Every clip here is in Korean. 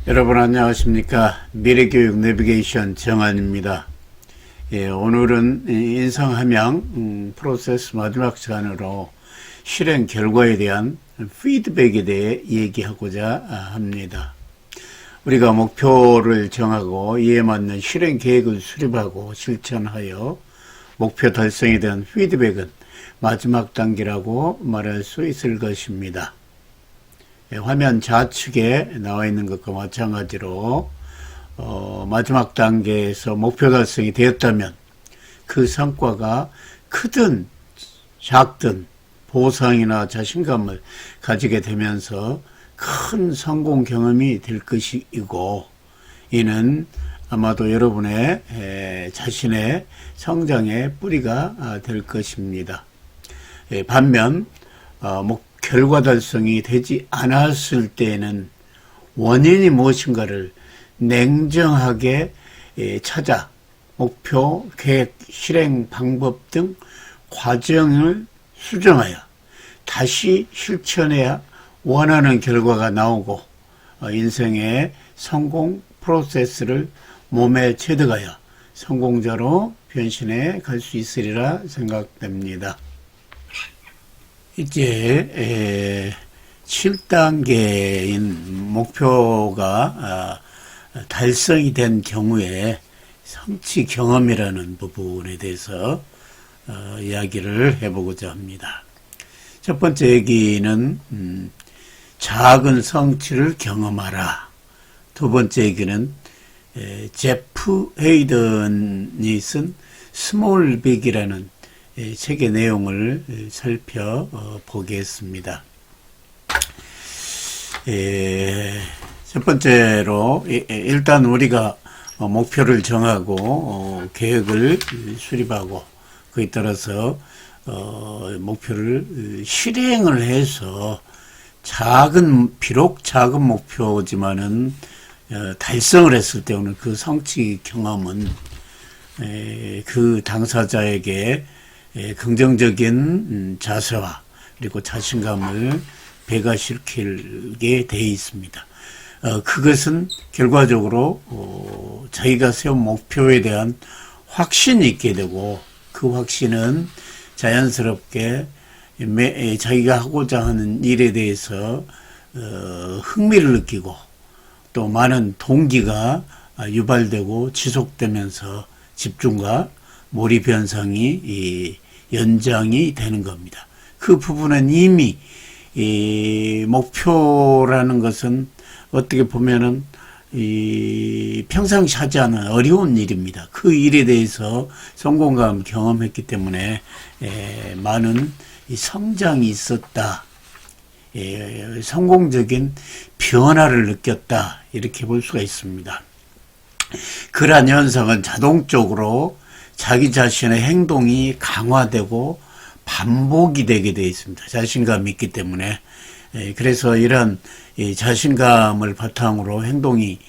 여러분 안녕하십니까. 미래교육 내비게이션 정한입니다. 오늘은 인성함양 프로세스 마지막 시간으로 실행 결과에 대한 피드백에 대해 얘기하고자 합니다. 우리가 목표를 정하고 이에 맞는 실행 계획을 수립하고 실천하여 목표 달성에 대한 피드백은 마지막 단계라고 말할 수 있을 것입니다. 화면 좌측에 나와 있는 것과 마찬가지로 마지막 단계에서 목표 달성이 되었다면 그 성과가 크든 작든 보상이나 자신감을 가지게 되면서 큰 성공 경험이 될 것이고, 이는 아마도 여러분의 자신의 성장의 뿌리가 될 것입니다. 반면 결과 달성이 되지 않았을 때에는 원인이 무엇인가를 냉정하게 찾아 목표, 계획, 실행 방법 등 과정을 수정하여 다시 실천해야 원하는 결과가 나오고 인생의 성공 프로세스를 몸에 체득하여 성공자로 변신해 갈 수 있으리라 생각됩니다. 이제 7단계인 목표가 달성이 된 경우에 성취 경험이라는 부분에 대해서 이야기를 해보고자 합니다. 첫 번째 얘기는 작은 성취를 경험하라. 두 번째 얘기는 제프 헤이든이 쓴 스몰 빅이라는 책의 내용을 살펴보겠습니다. 첫 번째로 일단 우리가 목표를 정하고 계획을 수립하고 그에 따라서 목표를 실행을 해서 비록 작은 목표지만은 달성을 했을 때 오는 그 성취 경험은 그 당사자에게 긍정적인 자세와 그리고 자신감을 배가시키게 되어 있습니다. 그것은 결과적으로 자기가 세운 목표에 대한 확신이 있게 되고, 그 확신은 자연스럽게 자기가 하고자 하는 일에 대해서 흥미를 느끼고 또 많은 동기가 유발되고 지속되면서 집중과 몰입 현상이 연장이 되는 겁니다. 그 부분은 이미 목표라는 것은 어떻게 보면은 평상시 하지 않은 어려운 일입니다. 그 일에 대해서 성공감 경험했기 때문에 많은 성장이 있었다, 성공적인 변화를 느꼈다, 이렇게 볼 수가 있습니다. 그러한 현상은 자동적으로 자기 자신의 행동이 강화되고 반복이 되게 되어 있습니다. 자신감이 있기 때문에. 그래서 이런 자신감을 바탕으로 행동이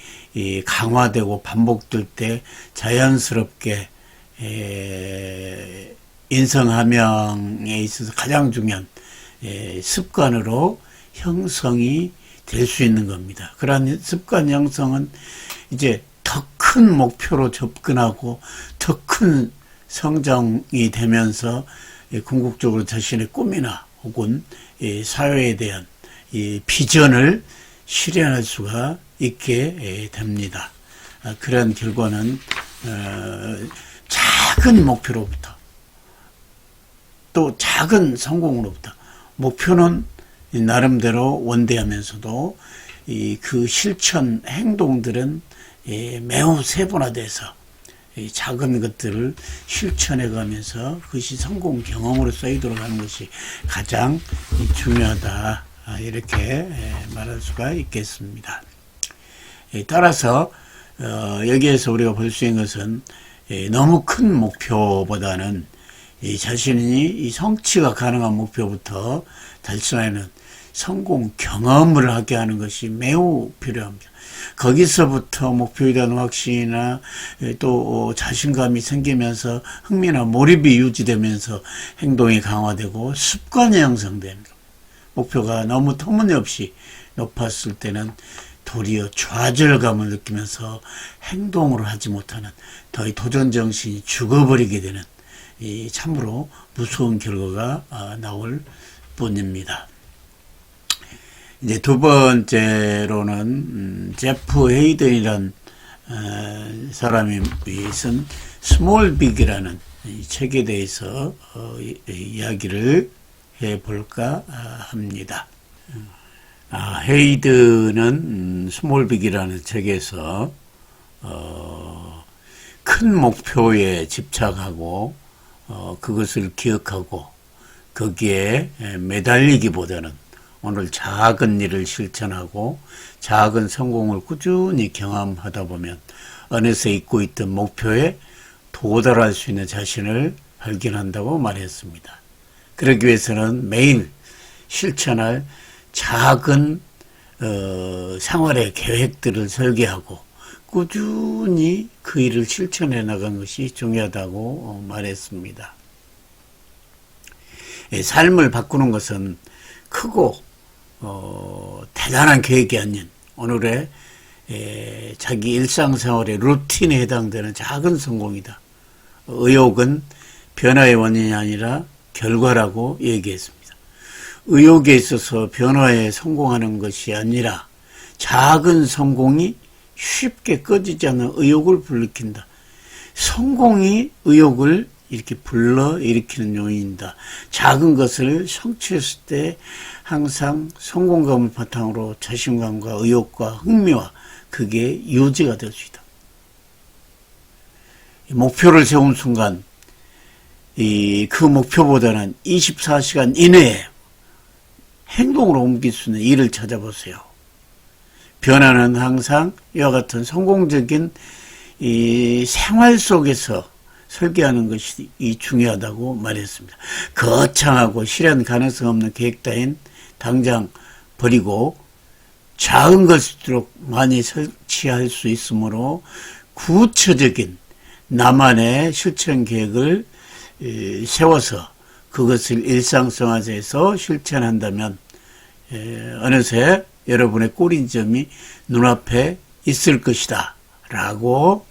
강화되고 반복될 때 자연스럽게 인성함양에 있어서 가장 중요한 습관으로 형성이 될 수 있는 겁니다. 그러한 습관 형성은 이제 더 큰 목표로 접근하고 더 큰 성장이 되면서 궁극적으로 자신의 꿈이나 혹은 사회에 대한 비전을 실현할 수가 있게 됩니다. 그런 결과는 작은 목표로부터 또 작은 성공으로부터, 목표는 나름대로 원대하면서도 그 실천 행동들은 매우 세분화돼서 작은 것들을 실천해 가면서 그것이 성공 경험으로 쌓이도록 하는 것이 가장 중요하다, 이렇게 말할 수가 있겠습니다. 따라서 여기에서 우리가 볼 수 있는 것은 너무 큰 목표보다는 자신이 성취가 가능한 목표부터 달성하는 성공 경험을 하게 하는 것이 매우 필요합니다. 거기서부터 목표에 대한 확신이나 또 자신감이 생기면서 흥미나 몰입이 유지되면서 행동이 강화되고 습관이 형성됩니다. 목표가 너무 터무니없이 높았을 때는 도리어 좌절감을 느끼면서 행동을 하지 못하는 더 도전 정신이 죽어버리게 되는 이 참으로 무서운 결과가 나올 뿐입니다. 이제 두 번째로는 제프 헤이든이란 사람이 쓴 스몰 빅이라는 이 책에 대해서 이야기를 해볼까 합니다. 헤이든은 스몰 빅이라는 책에서 큰 목표에 집착하고 그것을 기억하고 거기에 매달리기보다는 오늘 작은 일을 실천하고 작은 성공을 꾸준히 경험하다 보면 어느새 잊고 있던 목표에 도달할 수 있는 자신을 발견한다고 말했습니다. 그러기 위해서는 매일 실천할 작은 생활의 계획들을 설계하고 꾸준히 그 일을 실천해 나간 것이 중요하다고 말했습니다. 삶을 바꾸는 것은 크고 대단한 계획이 아닌 오늘의 자기 일상생활의 루틴에 해당되는 작은 성공이다. 의욕은 변화의 원인이 아니라 결과라고 얘기했습니다. 의욕에 있어서 변화에 성공하는 것이 아니라 작은 성공이 쉽게 꺼지지 않는 의욕을 불러일으킨다. 성공이 의욕을 이렇게 불러일으키는 요인이다. 작은 것을 성취했을 때 항상 성공감을 바탕으로 자신감과 의욕과 흥미와 그게 유지가 될 수 있다. 목표를 세운 순간 그 목표보다는 24시간 이내에 행동으로 옮길 수 있는 일을 찾아보세요. 변화는 항상 이와 같은 성공적인 이 생활 속에서 설계하는 것이 중요하다고 말했습니다. 거창하고 실현 가능성 없는 계획 따윈 당장 버리고 작은 것일수록 많이 설치할 수 있으므로 구체적인 나만의 실천 계획을 세워서 그것을 일상생활에서 실천한다면 어느새 여러분의 꼬린점이 눈앞에 있을 것이다 라고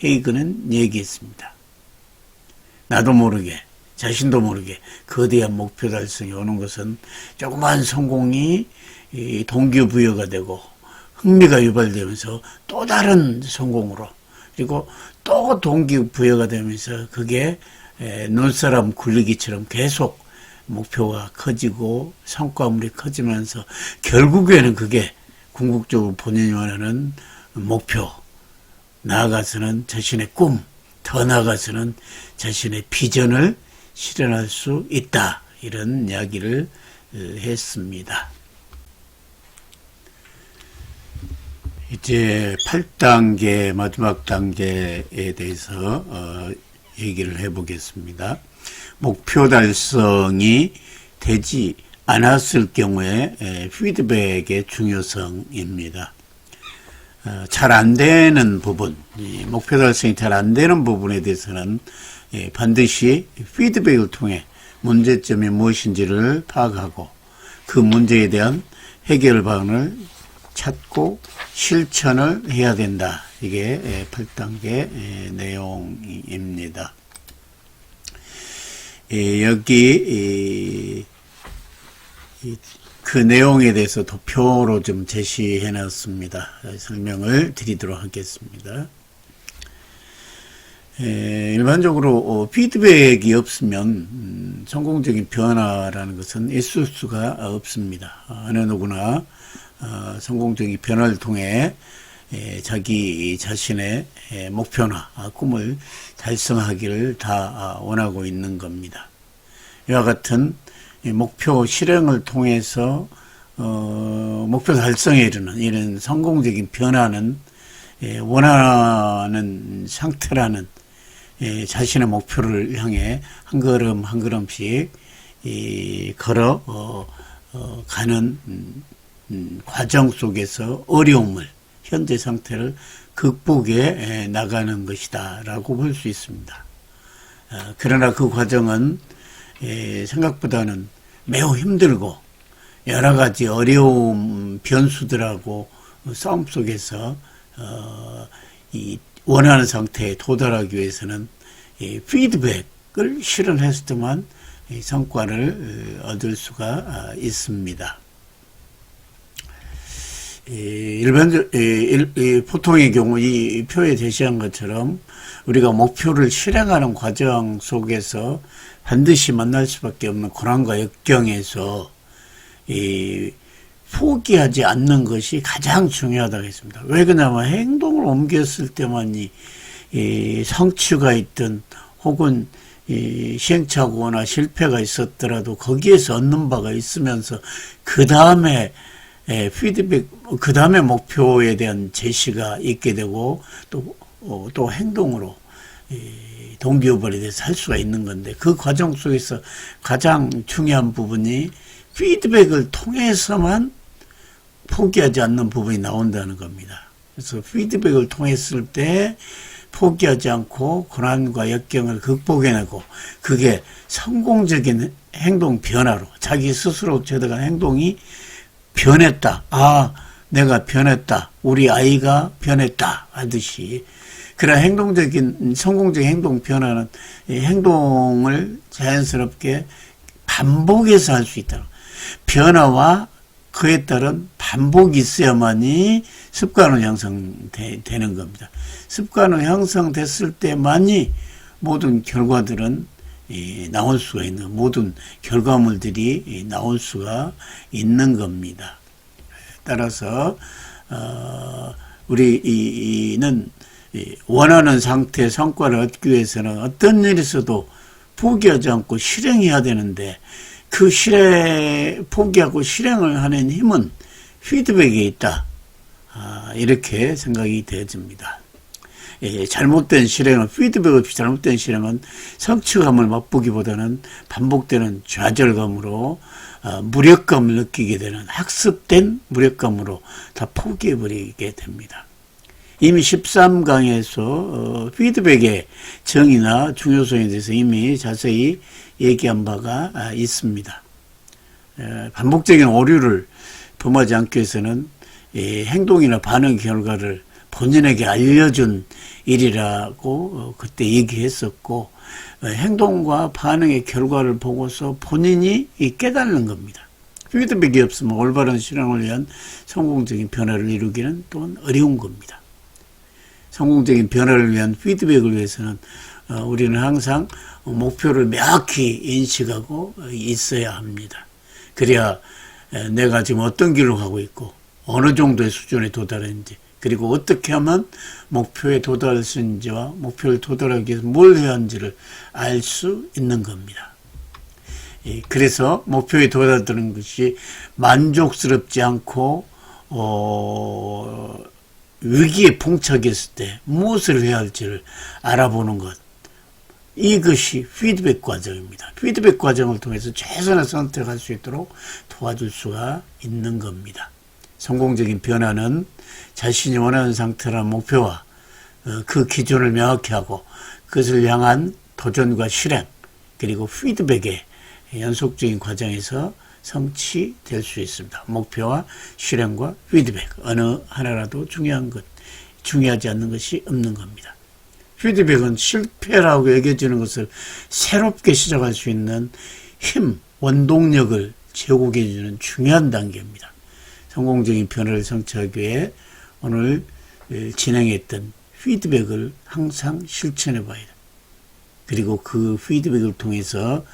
헤이근은 얘기했습니다. 나도 모르게 자신도 모르게 거대한 목표 달성이 오는 것은 조그만 성공이 동기부여가 되고 흥미가 유발되면서 또 다른 성공으로 그리고 또 동기부여가 되면서 그게 눈사람 굴리기처럼 계속 목표가 커지고 성과물이 커지면서 결국에는 그게 궁극적으로 본인이 원하는 목표, 나아가서는 자신의 꿈, 더 나아가서는 자신의 비전을 실현할 수 있다. 이런 이야기를 했습니다. 이제 8단계 마지막 단계에 대해서 얘기를 해보겠습니다. 목표 달성이 되지 않았을 경우에 피드백의 중요성입니다. 잘 안 되는 부분, 목표 달성이 잘 안 되는 부분에 대해서는 반드시 피드백을 통해 문제점이 무엇인지를 파악하고 그 문제에 대한 해결 방안을 찾고 실천을 해야 된다. 이게 8단계 내용입니다. 여기 그 내용에 대해서 도표로 좀 제시해 놨습니다. 설명을 드리도록 하겠습니다. 일반적으로 피드백이 없으면 성공적인 변화라는 것은 있을 수가 없습니다. 어느 누구나 성공적인 변화를 통해 자기 자신의 목표나 꿈을 달성하기를 다 원하고 있는 겁니다. 이와 같은 목표 실행을 통해서 목표 달성에 이르는 이런 성공적인 변화는 원하는 상태라는 자신의 목표를 향해 한 걸음 한 걸음씩 걸어 가는 과정 속에서 어려움을 현재 상태를 극복해 나가는 것이다 라고 볼 수 있습니다. 그러나 그 과정은 생각보다는 매우 힘들고 여러 가지 어려움 변수들하고 싸움 속에서 이 원하는 상태에 도달하기 위해서는 이 피드백을 실현했을 때만 이 성과를 얻을 수가 있습니다. 보통의 경우 이 표에 제시한 것처럼 우리가 목표를 실행하는 과정 속에서 반드시 만날 수밖에 없는 고난과 역경에서 포기하지 않는 것이 가장 중요하다고 했습니다. 왜 그러냐면 행동을 옮겼을 때만 이 성취가 있든 혹은 시행착오나 실패가 있었더라도 거기에서 얻는 바가 있으면서 그 다음에 피드백, 그 다음에 목표에 대한 제시가 있게 되고 또 행동으로 동기부여에 대해서 할 수가 있는 건데, 그 과정 속에서 가장 중요한 부분이 피드백을 통해서만 포기하지 않는 부분이 나온다는 겁니다. 그래서 피드백을 통했을 때 포기하지 않고 고난과 역경을 극복해내고, 그게 성공적인 행동 변화로 자기 스스로 제대로한 행동이 변했다. 아, 내가 변했다. 우리 아이가 변했다. 하듯이 그런 성공적인 행동 변화는 행동을 자연스럽게 반복해서 할 수 있다. 변화와 그에 따른 반복이 있어야만이 습관으로 형성되는 겁니다. 습관으로 형성됐을 때만이 모든 결과들은 나올 수가 있는, 모든 결과물들이 나올 수가 있는 겁니다. 따라서 우리는 원하는 상태의 성과를 얻기 위해서는 어떤 일이 있어도 포기하지 않고 실행해야 되는데, 그 포기하고 실행을 하는 힘은 피드백에 있다. 이렇게 생각이 되어집니다. 잘못된 실행은, 피드백 없이 잘못된 실행은 성취감을 맛보기보다는 반복되는 좌절감으로 무력감을 느끼게 되는, 학습된 무력감으로 다 포기해버리게 됩니다. 이미 13강에서 피드백의 정의나 중요성에 대해서 이미 자세히 얘기한 바가 있습니다. 반복적인 오류를 범하지 않기 위해서는 행동이나 반응 결과를 본인에게 알려준 일이라고 그때 얘기했었고, 행동과 반응의 결과를 보고서 본인이 깨닫는 겁니다. 피드백이 없으면 올바른 실행을 위한 성공적인 변화를 이루기는 또한 어려운 겁니다. 성공적인 변화를 위한 피드백을 위해서는 우리는 항상 목표를 명확히 인식하고 있어야 합니다. 그래야 내가 지금 어떤 길로 가고 있고 어느 정도의 수준에 도달했는지, 그리고 어떻게 하면 목표에 도달할 수 있는지와 목표를 도달하기 위해서 뭘 해야 하는지를 알 수 있는 겁니다. 그래서 목표에 도달하는 것이 만족스럽지 않고 위기에 봉착했을 때 무엇을 해야 할지를 알아보는 것, 이것이 피드백 과정입니다. 피드백 과정을 통해서 최선의 선택할 수 있도록 도와줄 수가 있는 겁니다. 성공적인 변화는 자신이 원하는 상태라는 목표와 그 기준을 명확히 하고 그것을 향한 도전과 실행, 그리고 피드백의 연속적인 과정에서 성취될 수 있습니다. 목표와 실행과 피드백, 어느 하나라도 중요하지 않는 것이 없는 겁니다. 피드백은 실패라고 여겨지는 것을 새롭게 시작할 수 있는 힘, 원동력을 제공해주는 중요한 단계입니다. 성공적인 변화를 성취하기 위해 오늘 진행했던 피드백을 항상 실천해 봐야 됩니다. 그리고 그 피드백을 통해서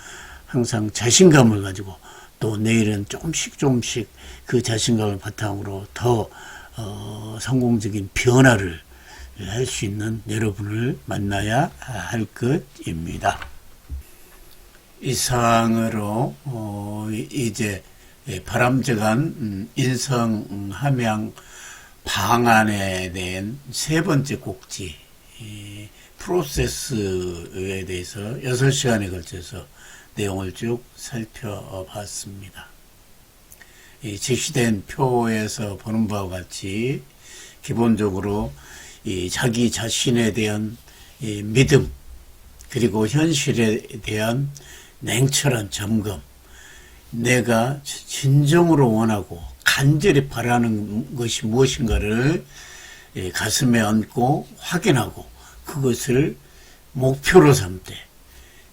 항상 자신감을 가지고, 또 내일은 조금씩 그 자신감을 바탕으로 더 성공적인 변화를 할 수 있는 여러분을 만나야 할 것입니다. 이상으로 이제 바람직한 인성 함양 방안에 대한 세 번째 꼭지, 프로세스에 대해서 6시간에 걸쳐서 내용을 쭉 살펴봤습니다. 제시된 표에서 보는 바와 같이 기본적으로 자기 자신에 대한 믿음, 그리고 현실에 대한 냉철한 점검, 내가 진정으로 원하고 간절히 바라는 것이 무엇인가를 가슴에 얹고 확인하고 그것을 목표로 삼되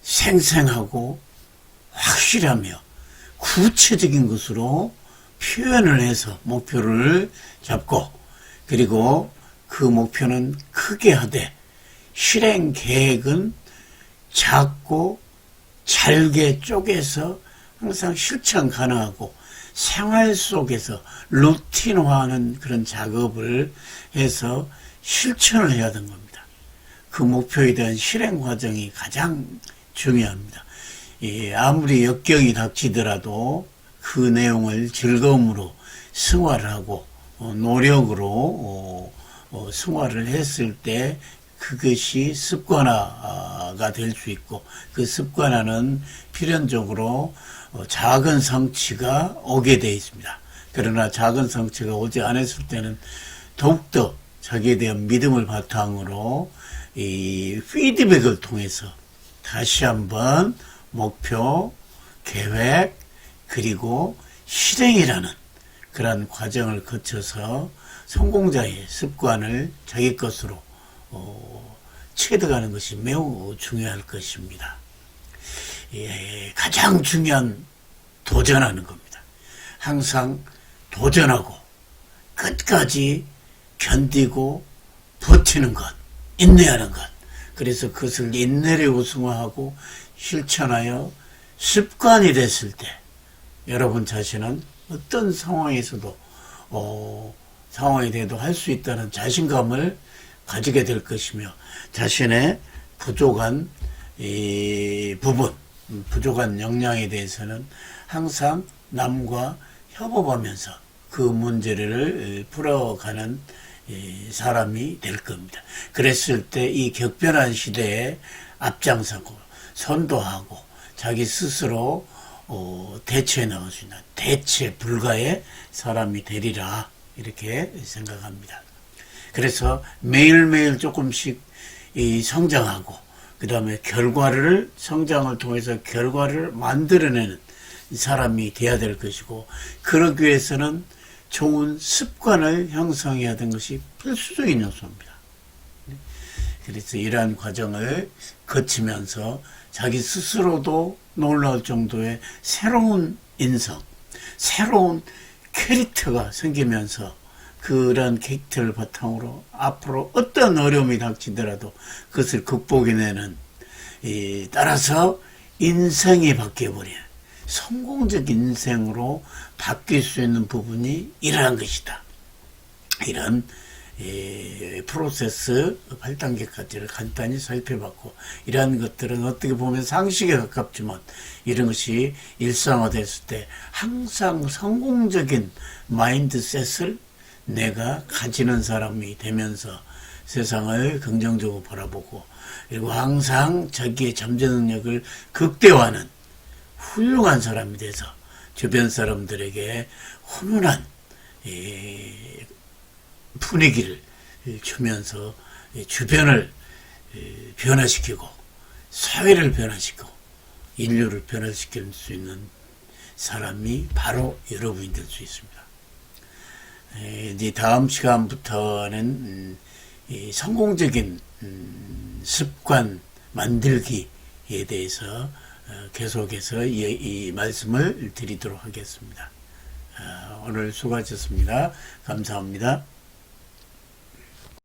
생생하고 확실하며 구체적인 것으로 표현을 해서 목표를 잡고 그리고 그 목표는 크게 하되 실행 계획은 작고 잘게 쪼개서 항상 실천 가능하고 생활 속에서 루틴화하는 그런 작업을 해서 실천을 해야 하는 겁니다. 그 목표에 대한 실행 과정이 가장 중요합니다. 아무리 역경이 닥치더라도 그 내용을 즐거움으로 승화를 하고 노력으로 승화를 했을 때 그것이 습관화가 될 수 있고 그 습관화는 필연적으로 작은 성취가 오게 되어 있습니다. 그러나 작은 성취가 오지 않았을 때는 더욱더 자기에 대한 믿음을 바탕으로 이 피드백을 통해서 다시 한번 목표, 계획, 그리고 실행이라는 그러한 과정을 거쳐서 성공자의 습관을 자기 것으로 체득하는 것이 매우 중요할 것입니다. 가장 중요한 도전하는 겁니다. 항상 도전하고 끝까지 견디고 버티는 것, 인내하는 것. 그래서 그것을 인내를 우승화하고 실천하여 습관이 됐을 때 여러분 자신은 어떤 상황에서도 상황에 대해도 할 수 있다는 자신감을 가지게 될 것이며 자신의 부족한 부분, 부족한 역량에 대해서는 항상 남과 협업하면서 그 문제를 풀어가는 사람이 될 겁니다. 그랬을 때 이 격변한 시대에 앞장서고 선도하고 자기 스스로 대처해 나갈 수 있는 대체 불가의 사람이 되리라 이렇게 생각합니다. 그래서 매일매일 조금씩 성장하고 그 다음에 성장을 통해서 결과를 만들어내는 사람이 돼야 될 것이고 그러기 위해서는 좋은 습관을 형성해야 되는 것이 필수적인 요소입니다. 그래서 이러한 과정을 거치면서 자기 스스로도 놀라울 정도의 새로운 인성, 새로운 캐릭터가 생기면서 그런 캐릭터를 바탕으로 앞으로 어떤 어려움이 닥치더라도 그것을 극복해내는 따라서 인생이 바뀌어버려요. 성공적 인생으로 바뀔 수 있는 부분이 이러한 것이다. 이런 프로세스 8단계까지를 간단히 살펴봤고 이러한 것들은 어떻게 보면 상식에 가깝지만 이런 것이 일상화됐을 때 항상 성공적인 마인드셋을 내가 가지는 사람이 되면서 세상을 긍정적으로 바라보고 그리고 항상 자기의 잠재 능력을 극대화하는 훌륭한 사람이 돼서 주변 사람들에게 훈훈한 분위기를 주면서 주변을 변화시키고 사회를 변화시키고 인류를 변화시킬 수 있는 사람이 바로 여러분이 될 수 있습니다. 이제 다음 시간부터는 성공적인 습관 만들기에 대해서 계속해서 이 말씀을 드리도록 하겠습니다. 오늘 수고하셨습니다. 감사합니다.